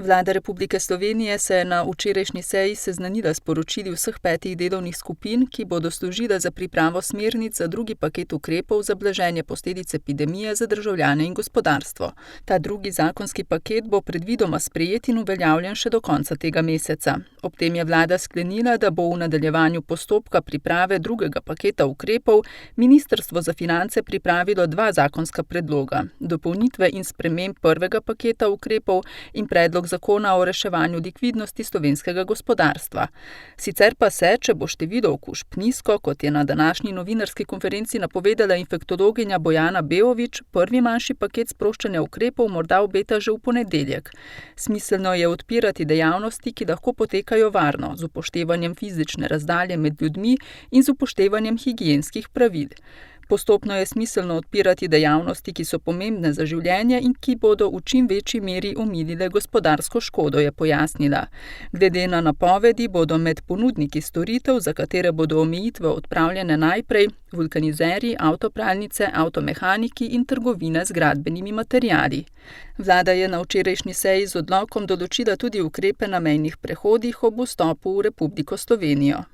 Vlada Republike Slovenije se je na včerajšnji seji seznanila s poročili vseh 5 delovnih skupin, ki bodo služile za pripravo smernic za drugi paket ukrepov za blaženje posledic epidemije za državljane in gospodarstvo. Ta drugi zakonski paket bo predvidoma sprejet in uveljavljen še do konca tega meseca. Ob tem je vlada sklenila, da bo v nadaljevanju postopka priprave drugega paketa ukrepov Ministrstvo za finance pripravilo 2 zakonska predloga, dopolnitve in sprememb prvega paketa ukrepov in predlog zakona o reševanju likvidnosti slovenskega gospodarstva. Sicer pa se, če bo število okužb nizko, kot je na današnji novinarski konferenci napovedala infektologinja Bojana Beović, prvi manjši paket sproščanja ukrepov morda obeta že v ponedeljek. Smiselno je odpirati dejavnosti, ki lahko potekajo varno, z upoštevanjem fizične razdalje med ljudmi in z upoštevanjem higienskih pravil. Postopno je smiselno odpirati dejavnosti, ki so pomembne za življenje in ki bodo v čim večji meri omilile gospodarsko škodo, je pojasnila. Glede na napovedi bodo med ponudniki storitev, za katere bodo omejitve odpravljene najprej, vulkanizerji, avtopralnice, avtomehaniki in trgovine z gradbenimi materiali. Vlada je na včerajšnji seji z odlokom določila tudi ukrepe na mejnih prehodih ob vstopu v Republiko Slovenijo.